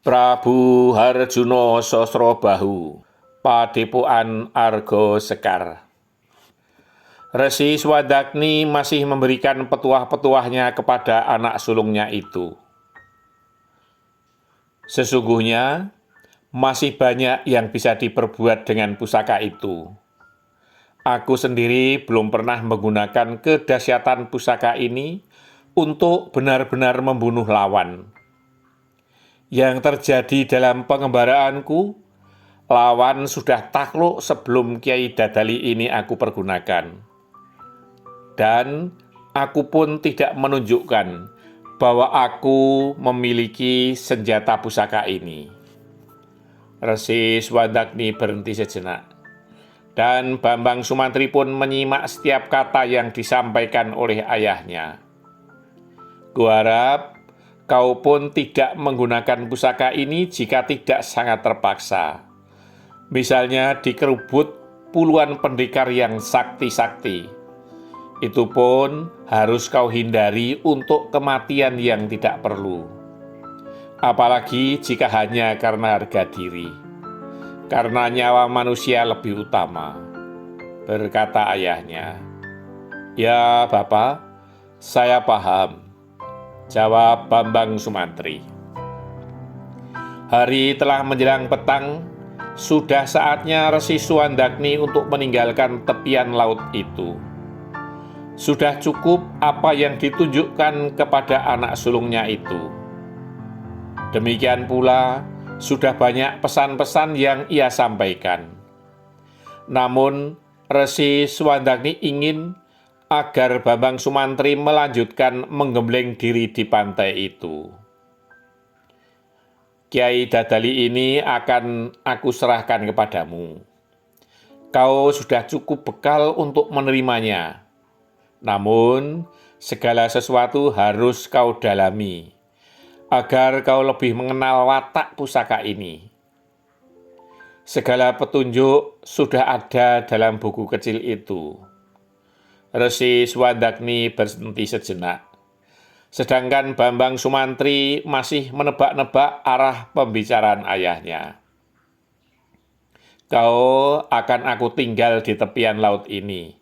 Prabu Harjuna Sasrabahu, Padepokan Arga Sekar. Resi Swadagni masih memberikan petuah-petuahnya kepada anak sulungnya itu. Sesungguhnya, masih banyak yang bisa diperbuat dengan pusaka itu. Aku sendiri belum pernah menggunakan kedahsyatan pusaka ini untuk benar-benar membunuh lawan. Yang terjadi dalam pengembaraanku, lawan sudah takluk sebelum Kiai Dadali ini aku pergunakan. Dan aku pun tidak menunjukkan bahwa aku memiliki senjata pusaka ini. Resi Swadagni berhenti sejenak, dan Bambang Sumantri pun menyimak setiap kata yang disampaikan oleh ayahnya. Kuharap kau pun tidak menggunakan pusaka ini jika tidak sangat terpaksa. Misalnya dikerubut puluhan pendekar yang sakti-sakti. Itu pun harus kau hindari untuk kematian yang tidak perlu. Apalagi jika hanya karena harga diri. Karena nyawa manusia lebih utama, berkata ayahnya. Ya Bapak, saya paham, jawab Bambang Sumantri. Hari telah menjelang petang, sudah saatnya Resi Swadagni untuk meninggalkan tepian laut itu. Sudah cukup apa yang ditunjukkan kepada anak sulungnya itu. Demikian pula, sudah banyak pesan-pesan yang ia sampaikan. Namun, Resi Swadagni ingin agar Bambang Sumantri melanjutkan menggembleng diri di pantai itu. Kiai Dadali ini akan aku serahkan kepadamu. Kau sudah cukup bekal untuk menerimanya. Namun, segala sesuatu harus kau dalami, agar kau lebih mengenal watak pusaka ini. Segala petunjuk sudah ada dalam buku kecil itu. Resi Swadagni berhenti sejenak. Sedangkan Bambang Sumantri masih menebak-nebak arah pembicaraan ayahnya. Kau akan aku tinggal di tepian laut ini.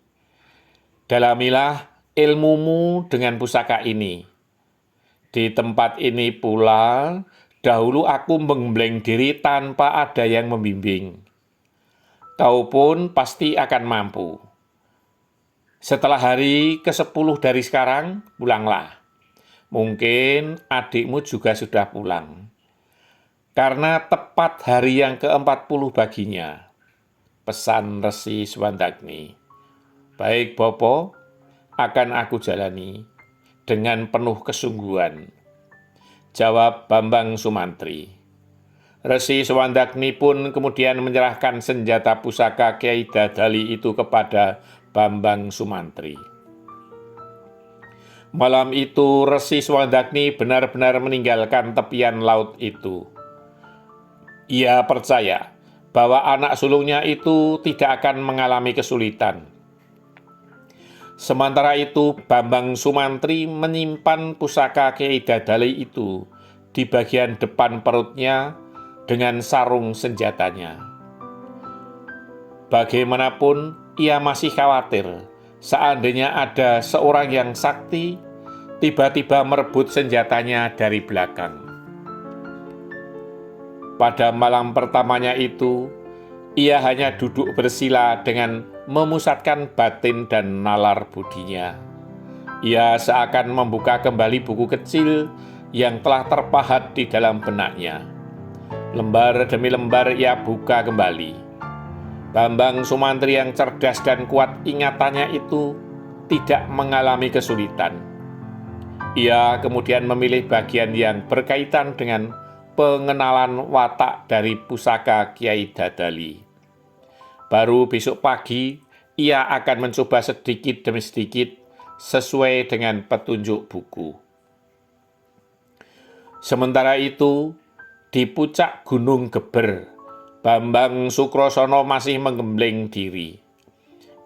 Dalamilah ilmumu dengan pusaka ini. Di tempat ini pula, dahulu aku menggembleng diri tanpa ada yang membimbing. Kau pun pasti akan mampu. Setelah hari ke-10 dari sekarang, pulanglah. Mungkin adikmu juga sudah pulang. Karena tepat hari yang ke-40 baginya. Pesan Resi Swadagni. Baik Bopo, akan aku jalani dengan penuh kesungguhan, jawab Bambang Sumantri. Resi Swadagni pun kemudian menyerahkan senjata pusaka Kiai Dadali itu kepada Bambang Sumantri. Malam itu Resi Swadagni benar-benar meninggalkan tepian laut itu. Ia percaya bahwa anak sulungnya itu tidak akan mengalami kesulitan. Sementara itu Bambang Sumantri menyimpan pusaka Kiai Dadali itu di bagian depan perutnya dengan sarung senjatanya. Bagaimanapun ia masih khawatir seandainya ada seorang yang sakti tiba-tiba merebut senjatanya dari belakang. Pada malam pertamanya itu, ia hanya duduk bersila dengan memusatkan batin dan nalar budinya. Ia seakan membuka kembali buku kecil yang telah terpahat di dalam benaknya. Lembar demi lembar ia buka kembali. Bambang Sumantri yang cerdas dan kuat ingatannya itu tidak mengalami kesulitan. Ia kemudian memilih bagian yang berkaitan dengan pengenalan watak dari pusaka Kiai Dadali. Baru besok pagi, ia akan mencoba sedikit demi sedikit sesuai dengan petunjuk buku. Sementara itu, di puncak Gunung Geber, Bambang Sukrosono masih menggembleng diri.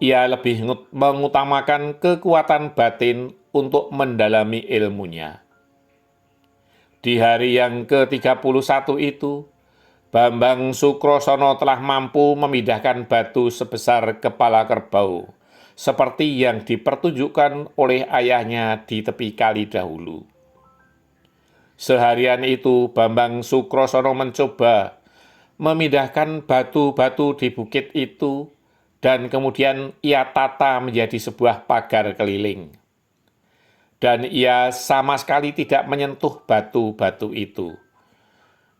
Ia lebih mengutamakan kekuatan batin untuk mendalami ilmunya. Di hari yang ke-31 itu, Bambang Sukrosono telah mampu memindahkan batu sebesar kepala kerbau, seperti yang dipertunjukkan oleh ayahnya di tepi kali dahulu. Seharian itu Bambang Sukrosono mencoba memindahkan batu-batu di bukit itu, dan kemudian ia tata menjadi sebuah pagar keliling. Dan ia sama sekali tidak menyentuh batu-batu itu.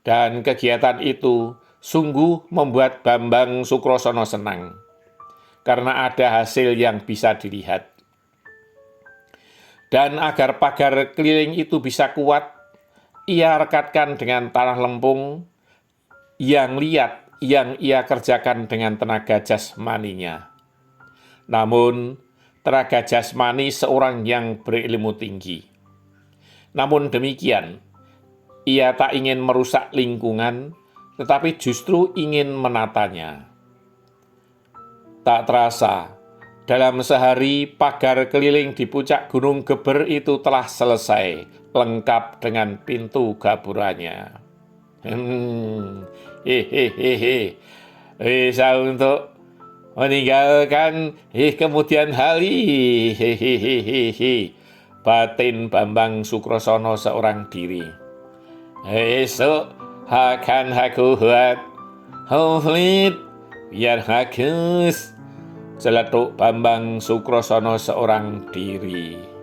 Dan kegiatan itu sungguh membuat Bambang Sukrosono senang, karena ada hasil yang bisa dilihat. Dan agar pagar keliling itu bisa kuat, ia rekatkan dengan tanah lempung yang liat yang ia kerjakan dengan tenaga jasmaninya. Namun, tenaga jasmani seorang yang berilmu tinggi. Namun demikian, ia tak ingin merusak lingkungan, tetapi justru ingin menatanya. Tak terasa, dalam sehari pagar keliling di puncak Gunung Geber itu telah selesai, lengkap dengan pintu gaburannya. Bisa untuk meninggalkan kemudian hari. Batin Bambang Sukrosono seorang diri. Esok akan aku buat konflik biar bagus. Celetuk Bambang Sukrosono seorang diri.